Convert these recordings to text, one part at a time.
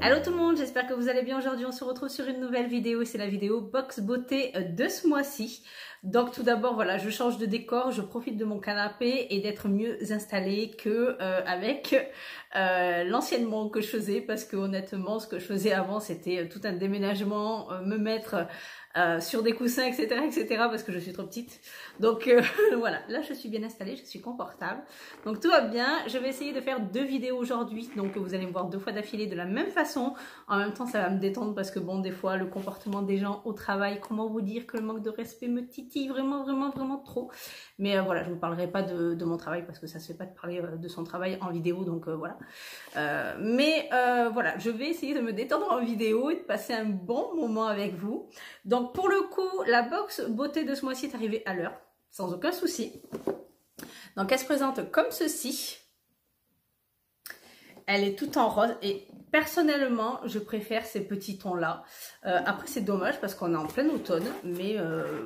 Hello tout le monde, j'espère que vous allez bien. Aujourd'hui on se retrouve sur une nouvelle vidéo et c'est la vidéo box beauté de ce mois-ci. Donc tout d'abord voilà, je change de décor, je profite de mon canapé et d'être mieux installée que avec l'anciennement que je faisais, parce que honnêtement ce que je faisais avant c'était tout un déménagement, me mettre sur des coussins etc parce que je suis trop petite. Donc voilà, là je suis bien installée, je suis confortable, donc tout va bien. Je vais essayer de faire 2 vidéos aujourd'hui, donc vous allez me voir 2 fois d'affilée de la même façon. En même temps ça va me détendre parce que bon, des fois le comportement des gens au travail, comment vous dire que le manque de respect me titille vraiment trop. Mais voilà, je ne vous parlerai pas de mon travail parce que ça se fait pas de parler de son travail en vidéo, donc voilà. Voilà, je vais essayer de me détendre en vidéo et de passer un bon moment avec vous. Donc pour le coup, la box beauté de ce mois-ci est arrivée à l'heure, sans aucun souci. Donc elle se présente comme ceci. Elle est toute en rose et personnellement, je préfère ces petits tons-là. Après, c'est dommage parce qu'on est en plein automne, mais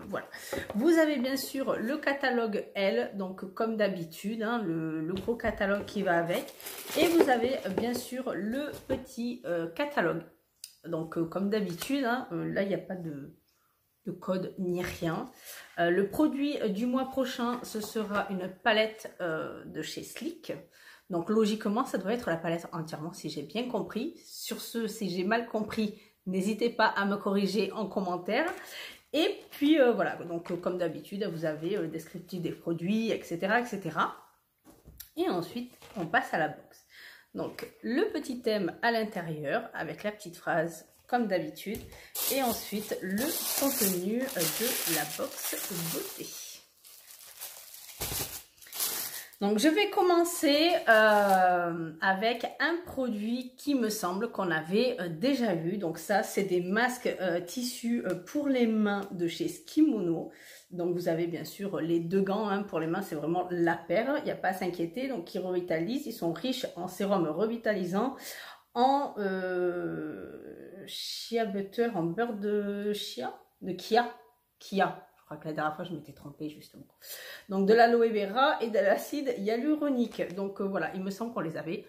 voilà. Vous avez bien sûr le catalogue L, donc comme d'habitude, hein, le gros catalogue qui va avec. Et vous avez bien sûr le petit catalogue. Donc comme d'habitude, hein, là, il n'y a pas de code ni rien. Le produit du mois prochain, ce sera une palette de chez Sleek. Donc logiquement, ça doit être la palette entièrement si j'ai bien compris. Sur ce, si j'ai mal compris, n'hésitez pas à me corriger en commentaire. Et puis voilà, donc comme d'habitude, vous avez le descriptif des produits, etc. Et ensuite, on passe à la box. Donc le petit thème à l'intérieur avec la petite phrase comme d'habitude. Et ensuite, le contenu de la box beauté. Donc, je vais commencer avec un produit qui me semble qu'on avait déjà vu. Donc, ça, c'est des masques tissus pour les mains de chez Skimono. Donc, vous avez bien sûr les 2 gants hein, pour les mains. C'est vraiment la paire. Il n'y a pas à s'inquiéter. Donc, ils revitalisent. Ils sont riches en sérum revitalisant, en chia butter, en beurre de chia, Kia. Je crois que la dernière fois, je m'étais trompée, justement. Donc, de l'aloe vera et de l'acide hyaluronique. Donc, voilà, il me semble qu'on les avait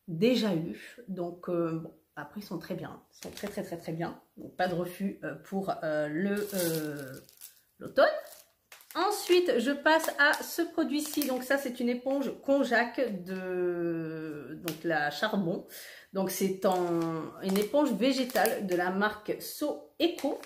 déjà eus. Donc, bon, après, ils sont très bien. Ils sont très bien. Donc, pas de refus pour l'automne. Ensuite, je passe à ce produit-ci. Donc, ça, c'est une éponge Konjac de donc, la Charbon. Donc, c'est une éponge végétale de la marque So Eco.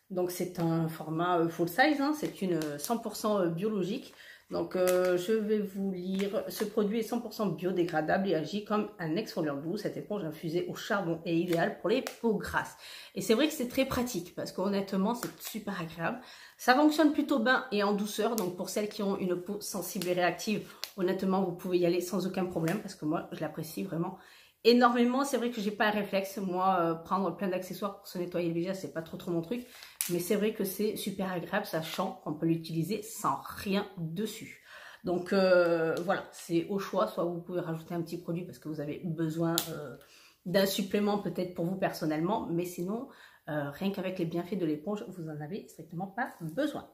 Donc c'est un format full size, hein, c'est une 100% biologique. Donc je vais vous lire, ce produit est 100% biodégradable et agit comme un exfoliant doux. Cette éponge infusée au charbon est idéale pour les peaux grasses. Et c'est vrai que c'est très pratique parce qu'honnêtement c'est super agréable. Ça fonctionne plutôt bien et en douceur, donc pour celles qui ont une peau sensible et réactive, honnêtement vous pouvez y aller sans aucun problème parce que moi je l'apprécie vraiment énormément. C'est vrai que j'ai pas un réflexe, moi prendre plein d'accessoires pour se nettoyer le visage c'est pas trop mon truc. Mais c'est vrai que c'est super agréable, sachant qu'on peut l'utiliser sans rien dessus. Donc voilà, c'est au choix. Soit vous pouvez rajouter un petit produit parce que vous avez besoin d'un supplément peut-être pour vous personnellement. Mais sinon, rien qu'avec les bienfaits de l'éponge, vous n'en avez strictement pas besoin.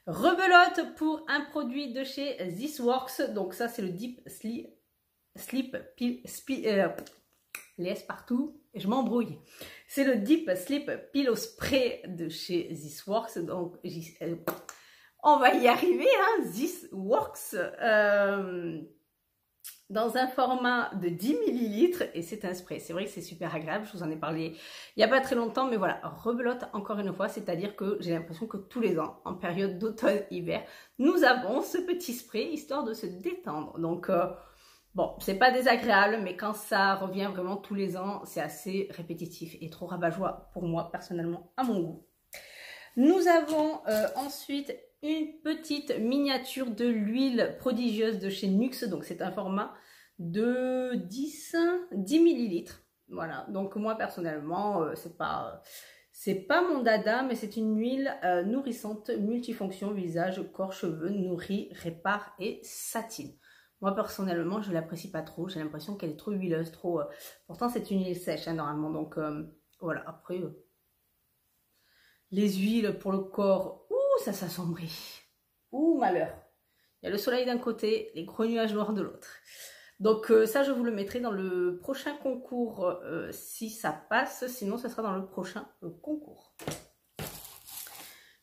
Rebelote pour un produit de chez This Works. Donc ça, c'est le Deep Sleep les S partout, et je m'embrouille. C'est le Deep Sleep Pillow Spray de chez This Works. Donc, on va y arriver, hein, This Works. Dans un format de 10 ml et c'est un spray. C'est vrai que c'est super agréable, je vous en ai parlé il n'y a pas très longtemps, mais voilà, rebelote encore une fois, c'est-à-dire que j'ai l'impression que tous les ans, en période d'automne-hiver, nous avons ce petit spray histoire de se détendre. Donc, bon, c'est pas désagréable, mais quand ça revient vraiment tous les ans, c'est assez répétitif et trop rabat-joie pour moi, personnellement, à mon goût. Nous avons ensuite une petite miniature de l'huile prodigieuse de chez Nuxe. Donc, c'est un format de 10 ml. Voilà, donc moi, personnellement, c'est pas mon dada, mais c'est une huile nourrissante, multifonction, visage, corps, cheveux, nourrit, répare et satine. Moi, personnellement, je ne l'apprécie pas trop. J'ai l'impression qu'elle est trop huileuse, trop... Pourtant, c'est une huile sèche, hein, normalement. Donc, voilà. Après, les huiles pour le corps, ouh, ça s'assombrit. Ouh, malheur. Il y a le soleil d'un côté, les gros nuages noirs de l'autre. Donc ça, je vous le mettrai dans le prochain concours si ça passe, sinon ça sera dans le prochain concours.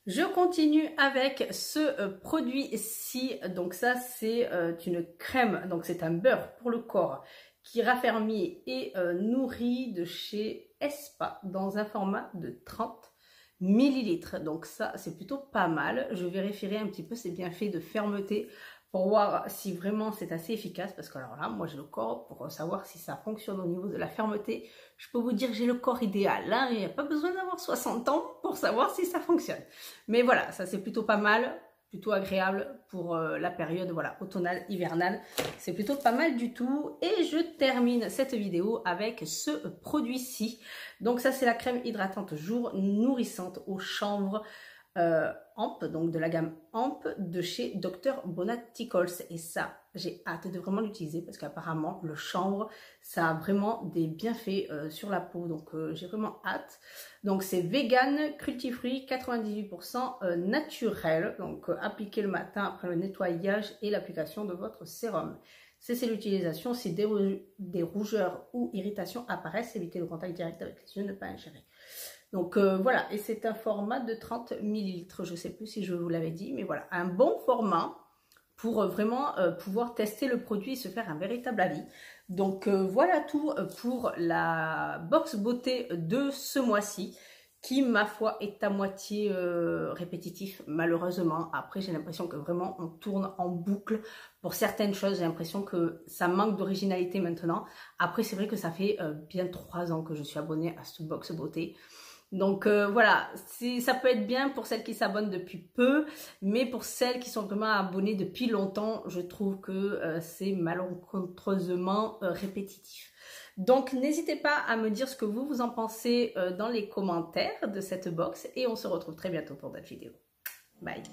Je continue avec ce produit-ci. Donc ça, c'est une crème, donc c'est un beurre pour le corps qui raffermit et nourrit de chez Espa dans un format de 30 ml. Donc ça, c'est plutôt pas mal. Je vérifierai un petit peu ses bienfaits de fermeté pour voir si vraiment c'est assez efficace. Parce que alors là, moi j'ai le corps pour savoir si ça fonctionne au niveau de la fermeté. Je peux vous dire que j'ai le corps idéal. Hein, il n'y a pas besoin d'avoir 60 ans pour savoir si ça fonctionne. Mais voilà, ça c'est plutôt pas mal. Plutôt agréable pour la période voilà, automnale, hivernale. C'est plutôt pas mal du tout. Et je termine cette vidéo avec ce produit-ci. Donc ça, c'est la crème hydratante jour nourrissante au chanvre Amp, donc de la gamme Amp de chez Dr. Botanicals. Et ça, j'ai hâte de vraiment l'utiliser parce qu'apparemment, le chanvre, ça a vraiment des bienfaits sur la peau. Donc j'ai vraiment hâte. Donc c'est vegan, cruelty-free, 98% naturel. Donc appliquez le matin après le nettoyage et l'application de votre sérum. Cessez l'utilisation si des rougeurs ou irritations apparaissent. Évitez le contact direct avec les yeux, ne pas ingérer. Donc voilà, et c'est un format de 30 ml. Je ne sais plus si je vous l'avais dit, mais voilà, un bon format pour vraiment pouvoir tester le produit et se faire un véritable avis. Donc voilà tout pour la box beauté de ce mois-ci, qui ma foi est à moitié répétitif malheureusement. Après j'ai l'impression que vraiment on tourne en boucle pour certaines choses. J'ai l'impression que ça manque d'originalité maintenant. Après c'est vrai que ça fait bien 3 ans que je suis abonnée à cette box beauté. Donc voilà, ça peut être bien pour celles qui s'abonnent depuis peu, mais pour celles qui sont vraiment abonnées depuis longtemps, je trouve que c'est malencontreusement répétitif. Donc n'hésitez pas à me dire ce que vous en pensez dans les commentaires de cette box et on se retrouve très bientôt pour d'autres vidéos. Bye!